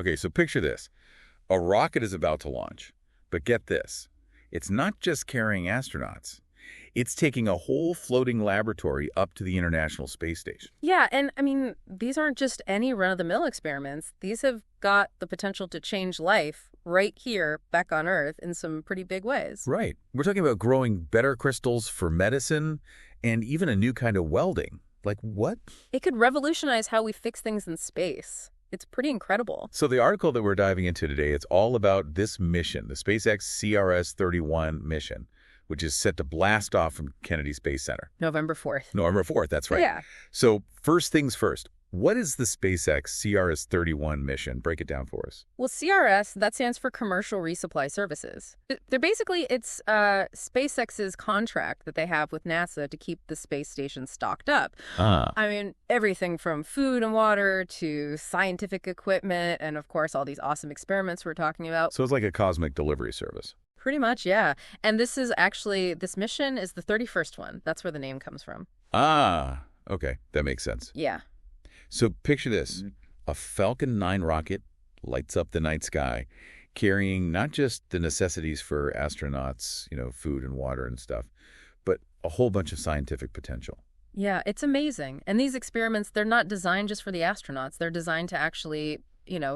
Okay, so picture this. A rocket is about to launch. But get this. It's not just carrying astronauts. It's taking a whole floating laboratory up to the International Space Station. Yeah, and I mean, these aren't just any run-of-the-mill experiments. These have got the potential to change life right here, back on Earth, in some pretty big ways. Right. We're talking about growing better crystals for medicine and even a new kind of welding. Like what? It could revolutionize how we fix things in space. It's pretty incredible. So the article that we're diving into today, it's all about this mission, the SpaceX CRS-31 mission, which is set to blast off from Kennedy Space Center. November 4th. November 4th, that's right. Yeah. So first things first, what is the SpaceX CRS-31 mission? Break it down for us. Well, CRS, that stands for Commercial Resupply Services. They're basically, it's SpaceX's contract that they have with NASA to keep the space station stocked up. Ah. I mean, everything from food and water to scientific equipment and, of course, all these awesome experiments we're talking about. So it's like a cosmic delivery service. Pretty much, yeah. And this mission is the 31st one. That's where the name comes from. Ah, okay. That makes sense. Yeah. So picture this. A Falcon 9 rocket lights up the night sky, carrying not just the necessities for astronauts, food and water and stuff, but a whole bunch of scientific potential. Yeah, it's amazing. And these experiments, they're not designed just for the astronauts. They're designed to actually,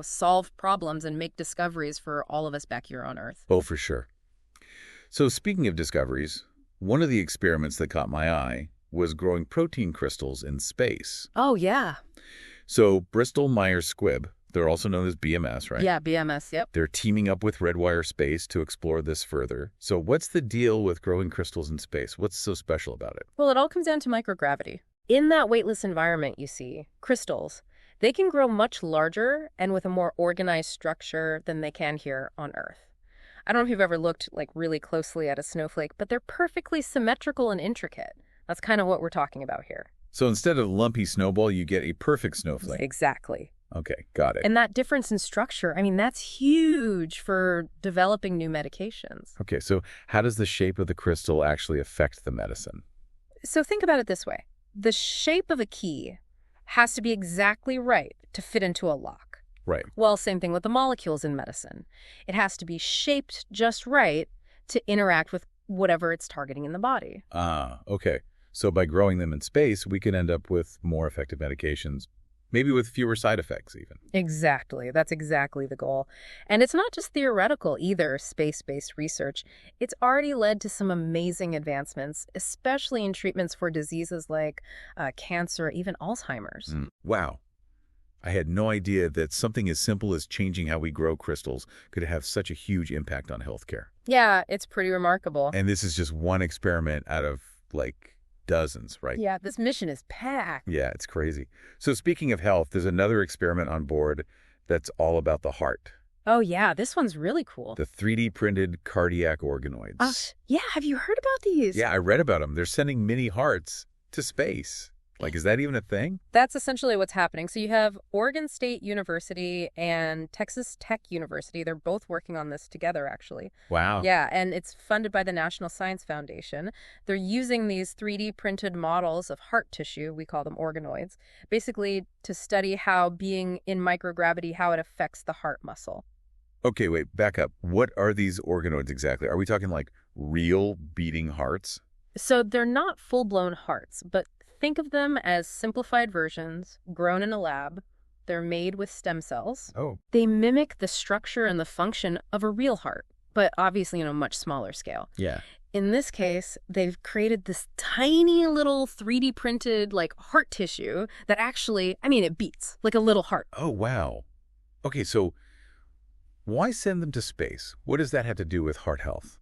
solve problems and make discoveries for all of us back here on Earth. Oh, for sure. So speaking of discoveries, one of the experiments that caught my eye was growing protein crystals in space. Oh, yeah. So Bristol-Myers Squibb, they're also known as BMS, right? Yeah, BMS, yep. They're teaming up with Redwire Space to explore this further. So what's the deal with growing crystals in space? What's so special about it? Well, it all comes down to microgravity. In that weightless environment, you see, crystals, they can grow much larger and with a more organized structure than they can here on Earth. I don't know if you've ever looked really closely at a snowflake, but they're perfectly symmetrical and intricate. That's kind of what we're talking about here. So instead of lumpy snowball, you get a perfect snowflake. Exactly. Okay, got it. And that difference in structure, I mean, that's huge for developing new medications. Okay, so how does the shape of the crystal actually affect the medicine? So think about it this way. The shape of a key has to be exactly right to fit into a lock. Right. Well, same thing with the molecules in medicine. It has to be shaped just right to interact with whatever it's targeting in the body. Ah, okay. So by growing them in space, we can end up with more effective medications, maybe with fewer side effects even. Exactly. That's exactly the goal. And it's not just theoretical either, space-based research. It's already led to some amazing advancements, especially in treatments for diseases like cancer, even Alzheimer's. Wow. I had no idea that something as simple as changing how we grow crystals could have such a huge impact on healthcare. Yeah, it's pretty remarkable. And this is just one experiment out of, dozens, right? Yeah, this mission is packed. Yeah, it's crazy. So speaking of health, there's another experiment on board that's all about the heart. Oh, yeah, this one's really cool. The 3D printed cardiac organoids. Yeah, have you heard about these? Yeah, I read about them. They're sending mini hearts to space. Is that even a thing? That's essentially what's happening. So you have Oregon State University and Texas Tech University. They're both working on this together, actually. Wow. Yeah, and it's funded by the National Science Foundation. They're using these 3D printed models of heart tissue, we call them organoids, basically to study how being in microgravity, how it affects the heart muscle. Okay, wait, back up. What are these organoids exactly? Are we talking real beating hearts? So they're not full-blown hearts, but think of them as simplified versions grown in a lab. They're made with stem cells. Oh. They mimic the structure and the function of a real heart, but obviously on a much smaller scale. Yeah. In this case, they've created this tiny little 3D printed heart tissue that actually, it beats like a little heart. Oh, wow. Okay, so why send them to space? What does that have to do with heart health?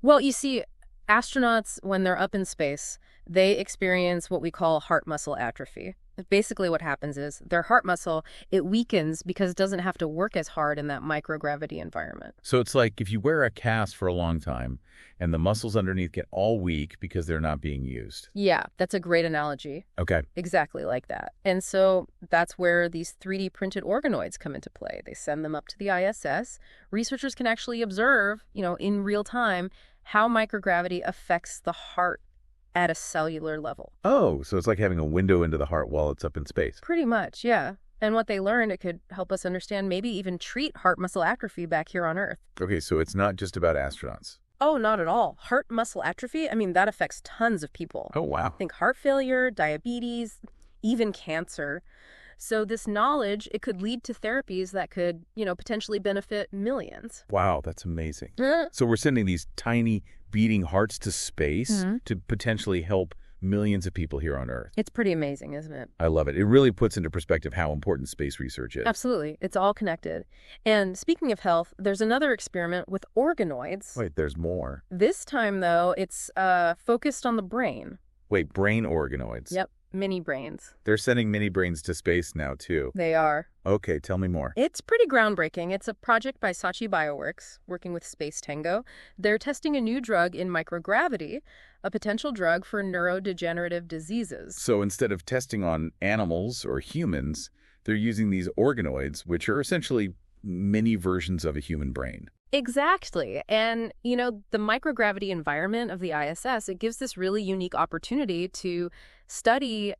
Well, you see, astronauts, when they're up in space, they experience what we call heart muscle atrophy. Basically what happens is their heart muscle, it weakens because it doesn't have to work as hard in that microgravity environment. So it's like if you wear a cast for a long time and the muscles underneath get all weak because they're not being used. Yeah, that's a great analogy. Okay. Exactly like that. And so that's where these 3D printed organoids come into play. They send them up to the ISS. Researchers can actually observe, in real time, how microgravity affects the heart at a cellular level. Oh, so it's like having a window into the heart while it's up in space. Pretty much, yeah. And what they learned, it could help us understand, maybe even treat heart muscle atrophy back here on Earth. Okay, so it's not just about astronauts. Oh, not at all. Heart muscle atrophy, that affects tons of people. Oh, wow. Think heart failure, diabetes, even cancer. So this knowledge, it could lead to therapies that could, potentially benefit millions. Wow, that's amazing. Mhm. So we're sending these tiny beating hearts to space to potentially help millions of people here on Earth. It's pretty amazing, isn't it? I love it. It really puts into perspective how important space research is. Absolutely. It's all connected. And speaking of health, there's another experiment with organoids. Wait, there's more. This time, though, it's focused on the brain. Wait, brain organoids. Yep, mini brains. They're sending mini brains to space now, too. They are. Okay, tell me more. It's pretty groundbreaking. It's a project by Saatchi Bioworks, working with Space Tango. They're testing a new drug in microgravity, a potential drug for neurodegenerative diseases. So instead of testing on animals or humans, they're using these organoids, which are essentially mini versions of a human brain. Exactly. And, the microgravity environment of the ISS, it gives this really unique opportunity to study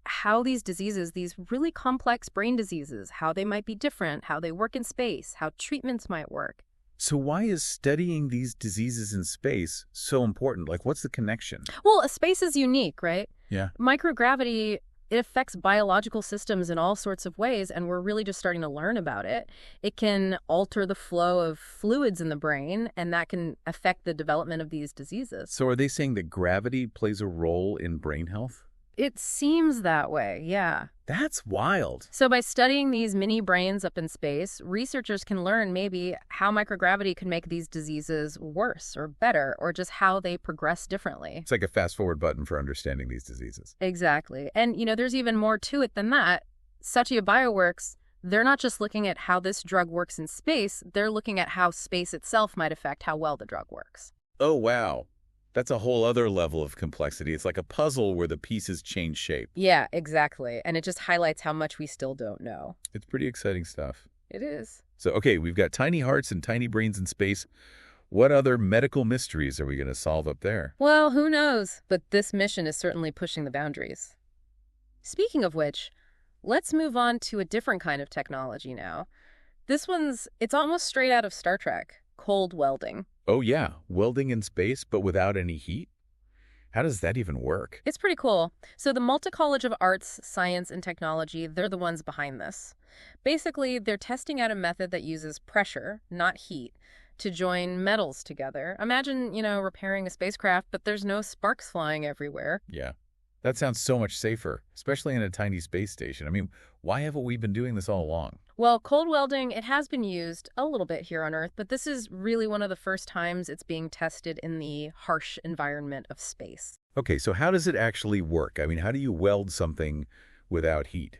how these diseases, these really complex brain diseases, how they might be different, how they work in space, how treatments might work. So why is studying these diseases in space so important? Like, what's the connection? Well, space is unique, right? Yeah. Microgravity, it affects biological systems in all sorts of ways, and we're really just starting to learn about it. It can alter the flow of fluids in the brain, and that can affect the development of these diseases. So are they saying that gravity plays a role in brain health? It seems that way, yeah. That's wild. So by studying these mini brains up in space, researchers can learn maybe how microgravity can make these diseases worse or better, or just how they progress differently. It's like a fast forward button for understanding these diseases. Exactly. And, there's even more to it than that. Saatchi Bioworks, they're not just looking at how this drug works in space, they're looking at how space itself might affect how well the drug works. Oh, wow. That's a whole other level of complexity. It's like a puzzle where the pieces change shape. Yeah, exactly. And it just highlights how much we still don't know. It's pretty exciting stuff. It is. So, okay, we've got tiny hearts and tiny brains in space. What other medical mysteries are we going to solve up there? Well, who knows? But this mission is certainly pushing the boundaries. Speaking of which, let's move on to a different kind of technology now. It's almost straight out of Star Trek, cold welding. Oh, yeah, welding in space, but without any heat? How does that even work? It's pretty cool. So the Malta College of Arts, Science, and Technology, they're the ones behind this. Basically, they're testing out a method that uses pressure, not heat, to join metals together. Imagine, repairing a spacecraft, but there's no sparks flying everywhere. Yeah, that sounds so much safer, especially in a tiny space station. I mean, why haven't we been doing this all along? Well, cold welding, it has been used a little bit here on Earth, but this is really one of the first times it's being tested in the harsh environment of space. Okay, so how does it actually work? I mean, how do you weld something without heat?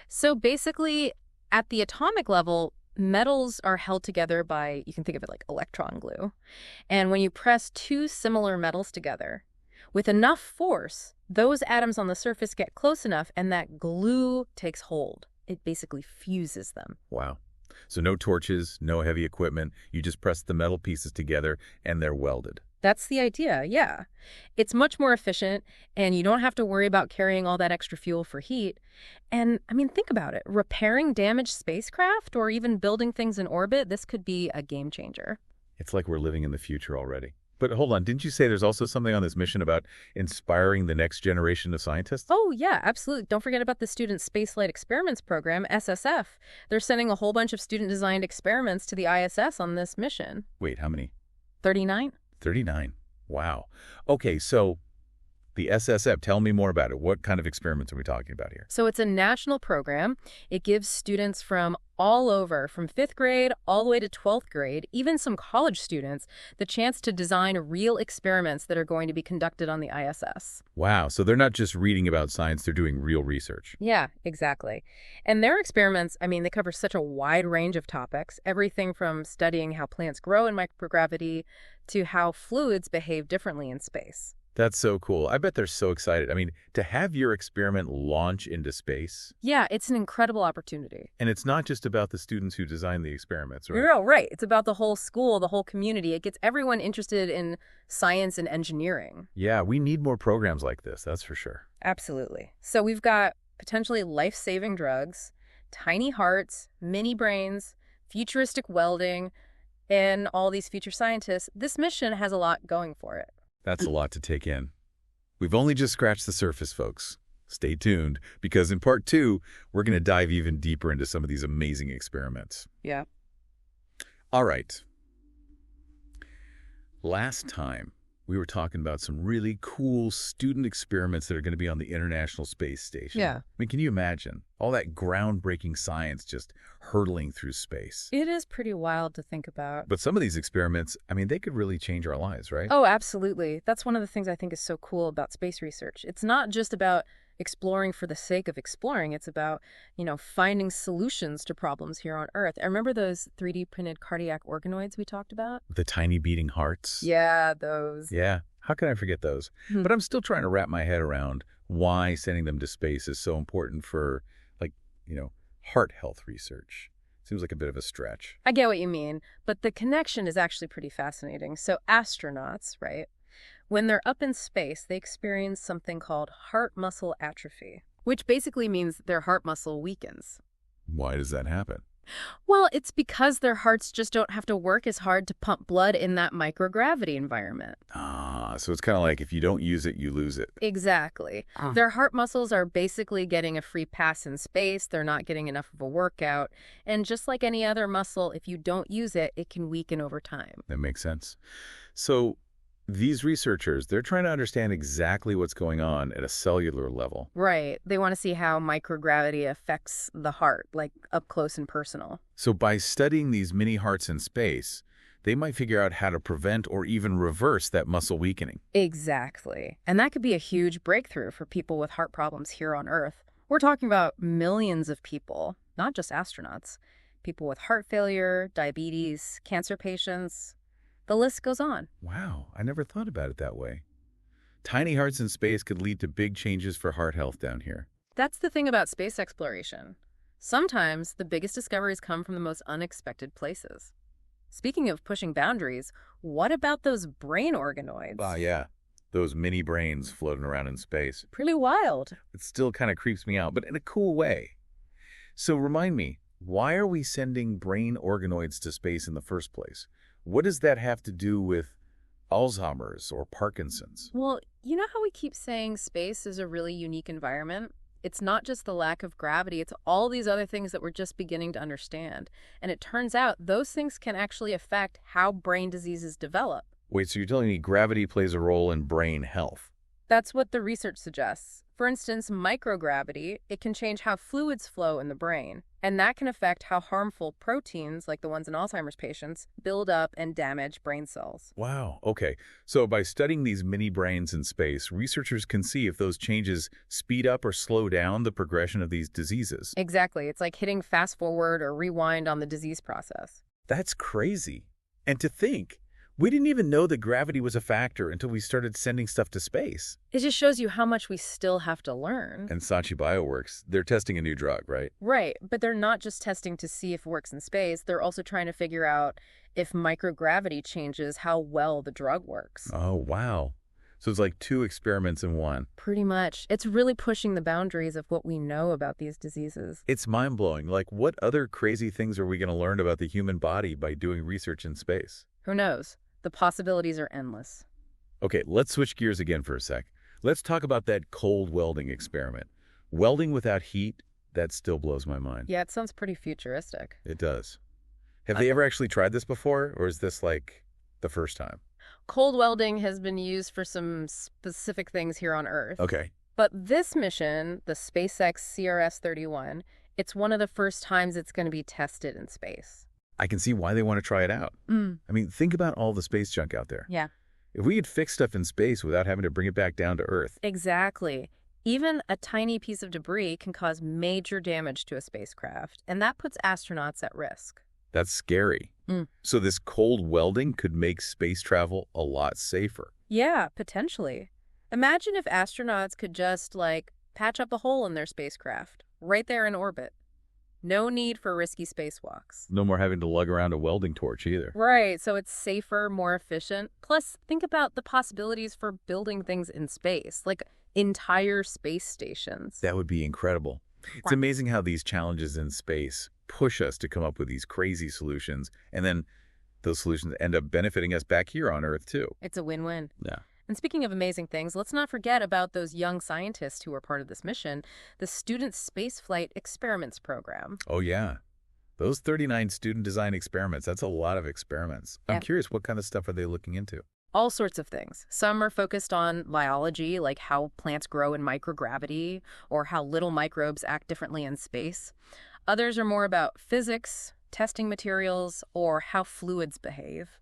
So basically, at the atomic level, metals are held together by, you can think of it like electron glue. And when you press two similar metals together, with enough force, those atoms on the surface get close enough and that glue takes hold. It basically fuses them. Wow. So no torches, no heavy equipment. You just press the metal pieces together and they're welded. That's the idea, yeah. It's much more efficient, and you don't have to worry about carrying all that extra fuel for heat. And, think about it. Repairing damaged spacecraft or even building things in orbit, this could be a game changer. It's like we're living in the future already. But hold on, didn't you say there's also something on this mission about inspiring the next generation of scientists? Oh, yeah, absolutely. Don't forget about the Student Spaceflight Experiments Program, SSF. They're sending a whole bunch of student-designed experiments to the ISS on this mission. Wait, how many? 39. 39. Wow. Okay, so the SSF, tell me more about it. What kind of experiments are we talking about here? So it's a national program. It gives students from all over, from 5th grade all the way to 12th grade, even some college students, the chance to design real experiments that are going to be conducted on the ISS. Wow, so they're not just reading about science, they're doing real research. Yeah, exactly. And their experiments, they cover such a wide range of topics, everything from studying how plants grow in microgravity to how fluids behave differently in space. That's so cool. I bet they're so excited. I mean, to have your experiment launch into space. Yeah, it's an incredible opportunity. And it's not just about the students who design the experiments, right? No, right. It's about the whole school, the whole community. It gets everyone interested in science and engineering. Yeah, we need more programs like this, that's for sure. Absolutely. So we've got potentially life-saving drugs, Tiny hearts, mini brains, futuristic welding, and all these future scientists. This mission has a lot going for it. That's a lot to take in. We've only just scratched the surface, folks. Stay tuned, because in part 2, we're going to dive even deeper into some of these amazing experiments. Yeah. All right. Last time, we were talking about some really cool student experiments that are going to be on the International Space Station. Yeah. I mean, can you imagine all that groundbreaking science just hurtling through space? It is pretty wild to think about. But some of these experiments, I mean, they could really change our lives, right? Oh, absolutely. That's one of the things I think is so cool about space research. It's not just about exploring for the sake of exploring. It's about, finding solutions to problems here on Earth. I remember those 3D printed cardiac organoids we talked about? The tiny beating hearts. Yeah, those. Yeah. How can I forget those? But I'm still trying to wrap my head around why sending them to space is so important for, heart health research. Seems like a bit of a stretch. I get what you mean, but the connection is actually pretty fascinating. So astronauts, right? When they're up in space, they experience something called heart muscle atrophy, which basically means their heart muscle weakens. Why does that happen? Well, it's because their hearts just don't have to work as hard to pump blood in that microgravity environment. So it's kind of like if you don't use it, you lose it. Exactly. Their heart muscles are basically getting a free pass in space. They're not getting enough of a workout. And just like any other muscle, if you don't use it, it can weaken over time. That makes sense. So these researchers, they're trying to understand exactly what's going on at a cellular level. Right. They want to see how microgravity affects the heart, like up close and personal. So by studying these mini hearts in space, they might figure out how to prevent or even reverse that muscle weakening. Exactly. And that could be a huge breakthrough for people with heart problems here on Earth. We're talking about millions of people, not just astronauts. People with heart failure, diabetes, cancer patients. The list goes on. Wow, I never thought about it that way. Tiny hearts in space could lead to big changes for heart health down here. That's the thing about space exploration. Sometimes the biggest discoveries come from the most unexpected places. Speaking of pushing boundaries, what about those brain organoids? Yeah. Those mini brains floating around in space. Pretty wild. It still kind of creeps me out, but in a cool way. So remind me, why are we sending brain organoids to space in the first place? What does that have to do with Alzheimer's or Parkinson's? Well, you know how we keep saying space is a really unique environment? It's not just the lack of gravity, it's all these other things that we're just beginning to understand. And it turns out those things can actually affect how brain diseases develop. Wait, so you're telling me gravity plays a role in brain health? That's what the research suggests. For instance, microgravity, it can change how fluids flow in the brain. And that can affect how harmful proteins, like the ones in Alzheimer's patients, build up and damage brain cells. Wow, okay. So by studying these mini brains in space, researchers can see if those changes speed up or slow down the progression of these diseases. Exactly. It's like hitting fast forward or rewind on the disease process. That's crazy. And to think, we didn't even know that gravity was a factor until we started sending stuff to space. It just shows you how much we still have to learn. And Saatchi Bioworks, they're testing a new drug, right? Right, but they're not just testing to see if it works in space. They're also trying to figure out if microgravity changes how well the drug works. Oh, wow. So it's like 2 experiments in one. Pretty much. It's really pushing the boundaries of what we know about these diseases. It's mind-blowing. Like, what other crazy things are we going to learn about the human body by doing research in space? Who knows? The possibilities are endless. Okay, let's switch gears again for a sec. Let's talk about that cold welding experiment. Welding without heat, that still blows my mind. Yeah, it sounds pretty futuristic. It does. Have they ever actually tried this before, or is this like the first time? Cold welding has been used for some specific things here on Earth. Okay. But this mission, the SpaceX CRS 31, it's one of the first times it's going to be tested in space. I can see why they want to try it out. I mean, think about all the space junk out there. Yeah. If we could fix stuff in space without having to bring it back down to Earth. Exactly. Even a tiny piece of debris can cause major damage to a spacecraft, and that puts astronauts at risk. That's scary. So this cold welding could make space travel a lot safer. Yeah, potentially. Imagine if astronauts could just, patch up a hole in their spacecraft, right there in orbit. No need for risky spacewalks. No more having to lug around a welding torch either. Right, so it's safer, more efficient. Plus, think about the possibilities for building things in space, like entire space stations. That would be incredible. It's amazing how these challenges in space push us to come up with these crazy solutions, and then those solutions end up benefiting us back here on Earth, too. It's a win-win. Yeah. And speaking of amazing things, let's not forget about those young scientists who were part of this mission, the Student Spaceflight Experiments Program. Oh, yeah. Those 39 student design experiments, that's a lot of experiments. I'm curious, what kind of stuff are they looking into? All sorts of things. Some are focused on biology, like how plants grow in microgravity or how little microbes act differently in space. Others are more about physics, testing materials, or how fluids behave.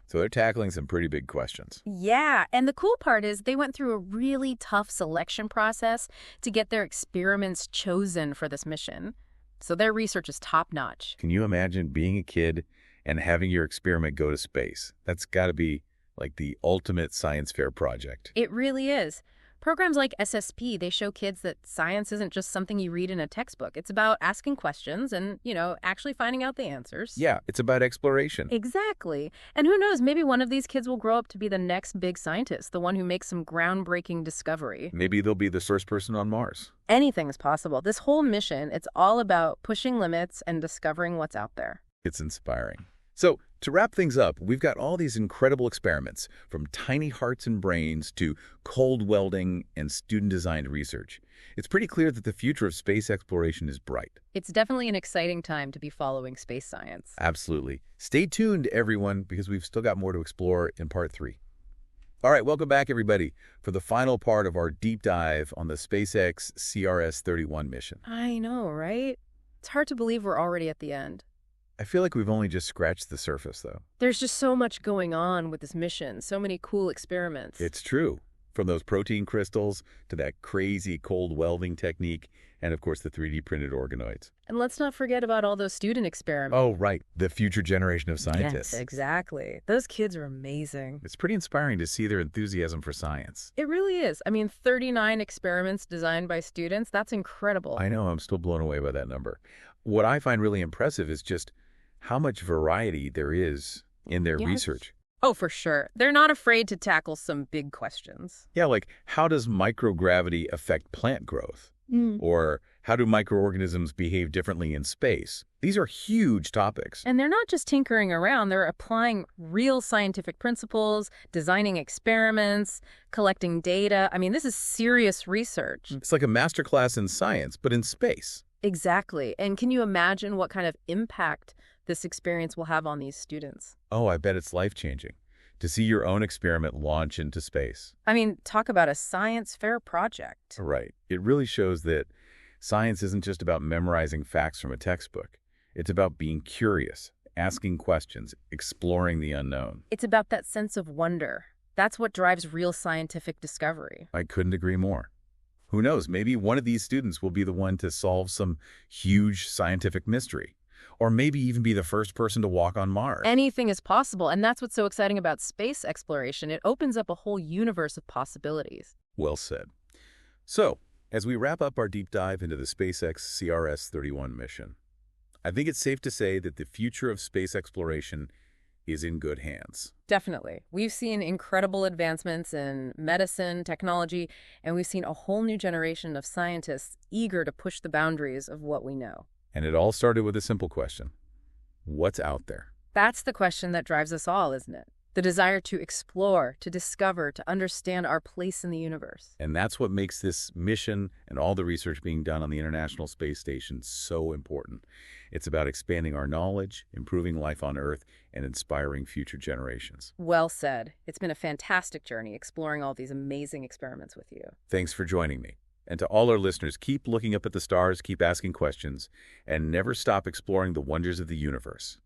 So they're tackling some pretty big questions. Yeah, and the cool part is they went through a really tough selection process to get their experiments chosen for this mission. So their research is top-notch. Can you imagine being a kid and having your experiment go to space? That's got to be like the ultimate science fair project. It really is. Programs like SSP, they show kids that science isn't just something you read in a textbook. It's about asking questions and, actually finding out the answers. Yeah, it's about exploration. Exactly. And who knows, maybe one of these kids will grow up to be the next big scientist, the one who makes some groundbreaking discovery. Maybe they'll be the first person on Mars. Anything's possible. This whole mission, it's all about pushing limits and discovering what's out there. It's inspiring. So, to wrap things up, we've got all these incredible experiments, from tiny hearts and brains to cold welding and student-designed research. It's pretty clear that the future of space exploration is bright. It's definitely an exciting time to be following space science. Absolutely. Stay tuned, everyone, because we've still got more to explore in Part 3. All right, welcome back, everybody, for the final part of our deep dive on the SpaceX CRS-31 mission. I know, right? It's hard to believe we're already at the end. I feel like we've only just scratched the surface, though. There's just so much going on with this mission, so many cool experiments. It's true. From those protein crystals to that crazy cold welding technique, and of course the 3D printed organoids. And let's not forget about all those student experiments. Oh, right. The future generation of scientists. Yes, exactly. Those kids are amazing. It's pretty inspiring to see their enthusiasm for science. It really is. I mean, 39 experiments designed by students, that's incredible. I know, I'm still blown away by that number. What I find really impressive is just how much variety there is in their research. Oh, for sure. They're not afraid to tackle some big questions. Yeah, like how does microgravity affect plant growth? Or how do microorganisms behave differently in space? These are huge topics. And they're not just tinkering around. They're applying real scientific principles, designing experiments, collecting data. I mean, this is serious research. It's like a masterclass in science, but in space. Exactly. And can you imagine what kind of impact this experience will have on these students? Oh, I bet it's life-changing to see your own experiment launch into space. I mean, talk about a science fair project. Right. It really shows that science isn't just about memorizing facts from a textbook. It's about being curious, asking questions, exploring the unknown. It's about that sense of wonder. That's what drives real scientific discovery. I couldn't agree more. Who knows, maybe one of these students will be the one to solve some huge scientific mystery. Or maybe even be the first person to walk on Mars. Anything is possible, and that's what's so exciting about space exploration. It opens up a whole universe of possibilities. Well said. So, as we wrap up our deep dive into the SpaceX CRS-31 mission, I think it's safe to say that the future of space exploration is in good hands. Definitely. We've seen incredible advancements in medicine, technology, and we've seen a whole new generation of scientists eager to push the boundaries of what we know. And it all started with a simple question. What's out there? That's the question that drives us all, isn't it? The desire to explore, to discover, to understand our place in the universe. And that's what makes this mission and all the research being done on the International Space Station so important. It's about expanding our knowledge, improving life on Earth, and inspiring future generations. Well said. It's been a fantastic journey exploring all these amazing experiments with you. Thanks for joining me. And to all our listeners, keep looking up at the stars, keep asking questions, and never stop exploring the wonders of the universe.